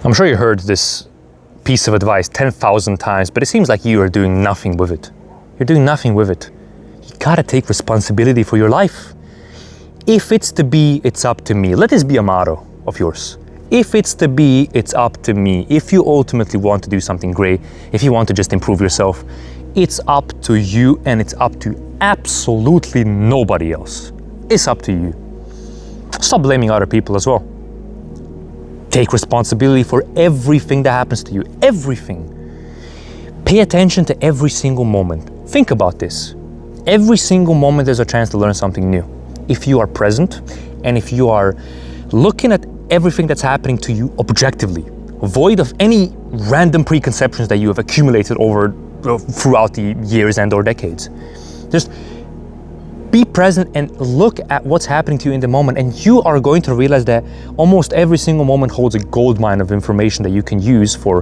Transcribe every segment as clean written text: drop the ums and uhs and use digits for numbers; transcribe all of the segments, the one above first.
I'm sure you heard this piece of advice 10,000 times, but it seems like you are doing nothing with it. You're doing nothing with it. You gotta take responsibility for your life. If it's to be, it's up to me. Let this be a motto of yours. If it's to be, it's up to me. If you ultimately want to do something great, if you want to just improve yourself, it's up to you, and it's up to absolutely nobody else. It's up to you. Stop blaming other people as well. Take responsibility for everything that happens to you. Everything. Pay attention to every single moment. Think about this. Every single moment there's a chance to learn something new. If you are present, and if you are looking at everything that's happening to you objectively, void of any random preconceptions that you have accumulated over throughout the years and or decades. Just be present and look at what's happening to you in the moment, and you are going to realize that almost every single moment holds a gold mine of information that you can use for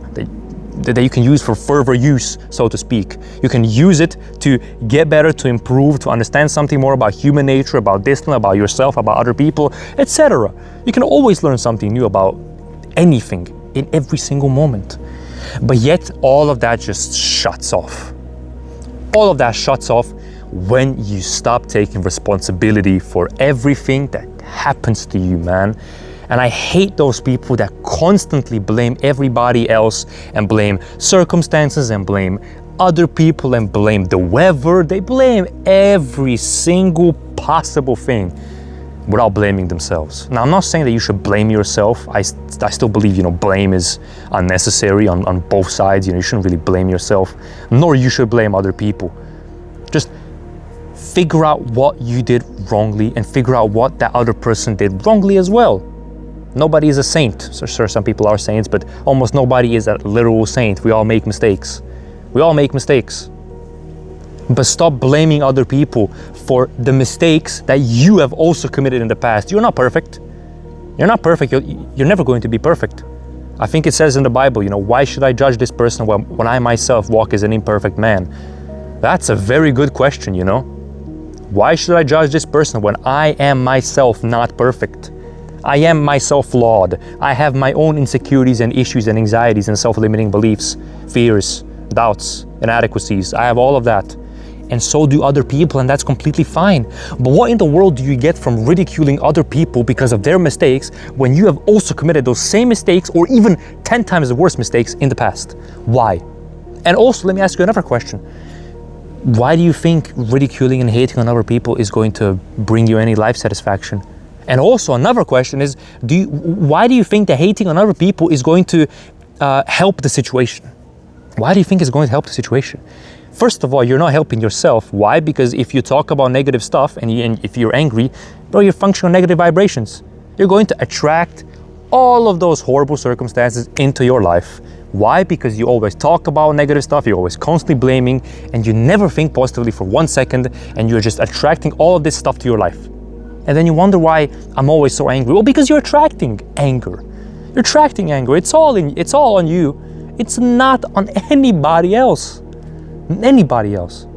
further use, so to speak. You can use it to get better, to improve, to understand something more about human nature, about discipline, about yourself, about other people, etc. You can always learn something new about anything in every single moment. But yet all of that just shuts off. All of that shuts off when you stop taking responsibility for everything that happens to you, man. And I hate those people that constantly blame everybody else and blame circumstances and blame other people and blame the weather. They blame every single possible thing without blaming themselves. Now, I'm not saying that you should blame yourself. I still believe, blame is unnecessary on both sides. You shouldn't really blame yourself, nor you should blame other people. Just figure out what you did wrongly and figure out what that other person did wrongly as well. Nobody is a saint. So sure, some people are saints, but almost nobody is a literal saint. We all make mistakes. We all make mistakes. But stop blaming other people for the mistakes that you have also committed in the past. You're not perfect. You're not perfect. You're never going to be perfect. I think it says in the Bible, why should I judge this person when I myself walk as an imperfect man? That's a very good question, Why should I judge this person when I am myself not perfect? I am myself flawed. I have my own insecurities and issues and anxieties and self-limiting beliefs, fears, doubts, inadequacies. I have all of that. And so do other people, and that's completely fine. But what in the world do you get from ridiculing other people because of their mistakes when you have also committed those same mistakes or even 10 times the worst mistakes in the past? Why? And also, let me ask you another question. Why do you think ridiculing and hating on other people is going to bring you any life satisfaction? And also another question is, why do you think that hating on other people is going to help the situation? Why do you think it's going to help the situation? First of all, you're not helping yourself. Why? Because if you talk about negative stuff and if you're angry, bro, you're functioning on negative vibrations. You're going to attract all of those horrible circumstances into your life. Why? Because you always talk about negative stuff, you're always constantly blaming, and you never think positively for 1 second, and you're just attracting all of this stuff to your life. And then you wonder why I'm always so angry. Well, because you're attracting anger. You're attracting anger. It's all on you. It's not on anybody else. Anybody else.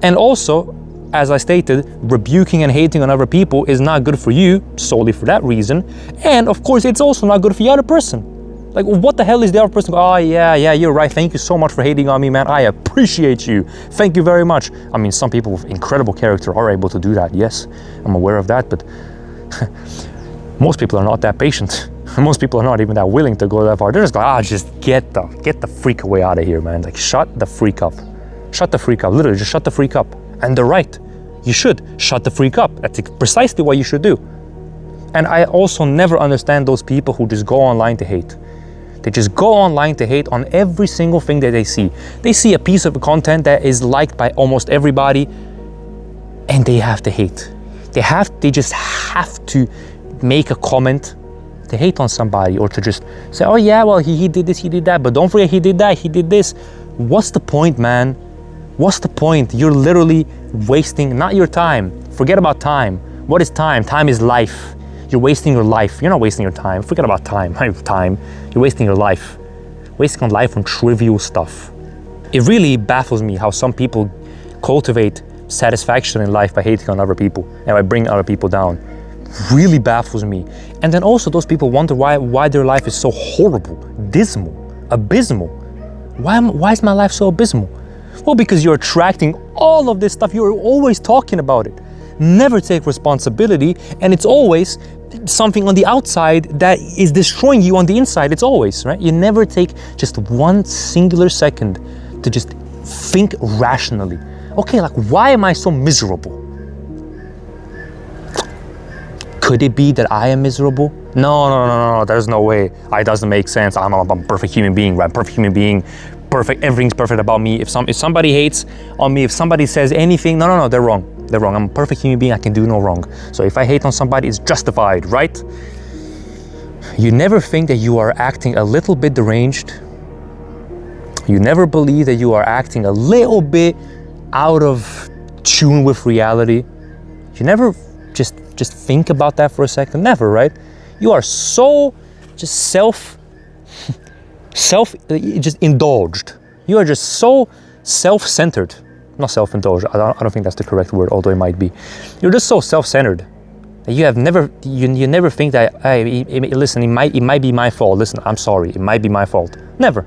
And also, as I stated, rebuking and hating on other people is not good for you solely for that reason. And of course, it's also not good for the other person. Like, what the hell is the other person? Oh, yeah, you're right. Thank you so much for hating on me, man. I appreciate you. Thank you very much. I mean, some people with incredible character are able to do that. Yes, I'm aware of that, but most people are not that patient. Most people are not even that willing to go that far. They're just like, just get the freak away out of here, man. Like, shut the freak up. Shut the freak up. Literally, just shut the freak up. And they're right. You should shut the freak up. That's precisely what you should do. And I also never understand those people who just go online to hate. They just go online to hate on every single thing that they see. They see a piece of content that is liked by almost everybody, and they have to hate. They just have to make a comment to hate on somebody, or to just say, oh yeah, well, he did this, he did that, but don't forget he did that, he did this. What's the point, man? What's the point? You're literally wasting, not your time. Forget about time. What is time? Time is life. You're wasting your life. You're not wasting your time. Forget about time. You're wasting your life. Wasting on life on trivial stuff. It really baffles me how some people cultivate satisfaction in life by hating on other people and by bringing other people down. really baffles me. And then also those people wonder why their life is so horrible, dismal, abysmal. Why is my life so abysmal? Well, because you're attracting all of this stuff. You're always talking about it. Never take responsibility, and it's always something on the outside that is destroying you on the inside. It's always, right? You never take just one singular second to just think rationally. Okay, like, why am I so miserable? Could it be that I am miserable? No, there's no way. It doesn't make sense. I'm a perfect human being, right? Perfect human being, perfect, everything's perfect about me. If somebody hates on me, if somebody says anything, no, they're wrong. They're wrong. I'm a perfect human being, I can do no wrong. So if I hate on somebody, it's justified, right? You never think that you are acting a little bit deranged. You never believe that you are acting a little bit out of tune with reality. You never just think about that for a second. Never, right? You are so just just indulged. You are just so self-centered. Not self-indulged. I don't think that's the correct word, although it might be. You're just so self-centered that you never think that, hey, listen, it might be my fault. Listen, I'm sorry. It might be my fault. Never.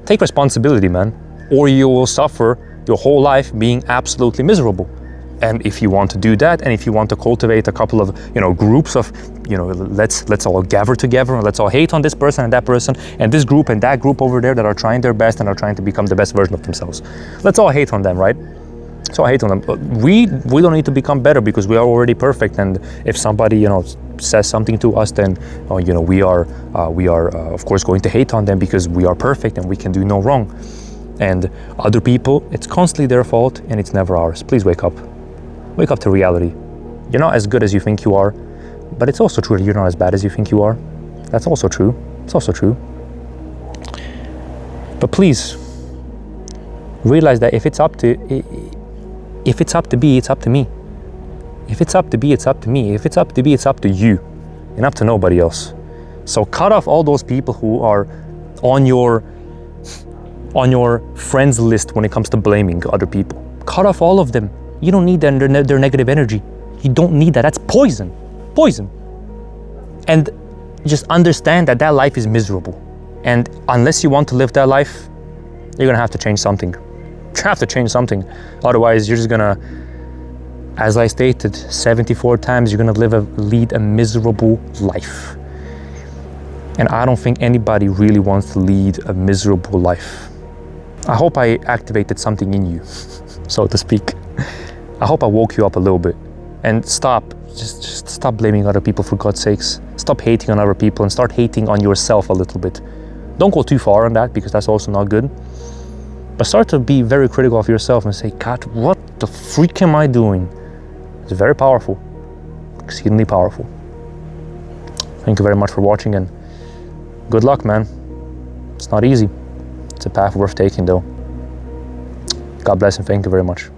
Take responsibility, man, or you will suffer your whole life being absolutely miserable. And if you want to do that, and if you want to cultivate a couple of, groups of, let's all gather together and let's all hate on this person and that person and this group and that group over there that are trying their best and are trying to become the best version of themselves. Let's all hate on them, right? Let's all hate on them. We don't need to become better because we are already perfect. And if somebody, says something to us, then, we are of course going to hate on them because we are perfect and we can do no wrong. And other people, it's constantly their fault and it's never ours. Please wake up. Wake up to reality. You're not as good as you think you are, but it's also true that you're not as bad as you think you are. That's also true. It's also true. But please realize that if it's up to be, it's up to me. If it's up to be, it's up to me. If it's up to be, it's up to you and up to nobody else. So cut off all those people who are on your friends list when it comes to blaming other people. Cut off all of them. You don't need their negative energy. You don't need that. That's poison. Poison. And just understand that life is miserable. And unless you want to live that life, you're gonna have to change something. You have to change something. Otherwise, you're just gonna, as I stated 74 times, you're gonna lead a miserable life. And I don't think anybody really wants to lead a miserable life. I hope I activated something in you, so to speak. I hope I woke you up a little bit. And just stop blaming other people, for God's sakes. Stop hating on other people and start hating on yourself a little bit. Don't go too far on that, because that's also not good. But start to be very critical of yourself and say, God, what the freak am I doing? It's very powerful, exceedingly powerful. Thank you very much for watching, and good luck, man. It's not easy. It's a path worth taking, though. God bless and thank you very much.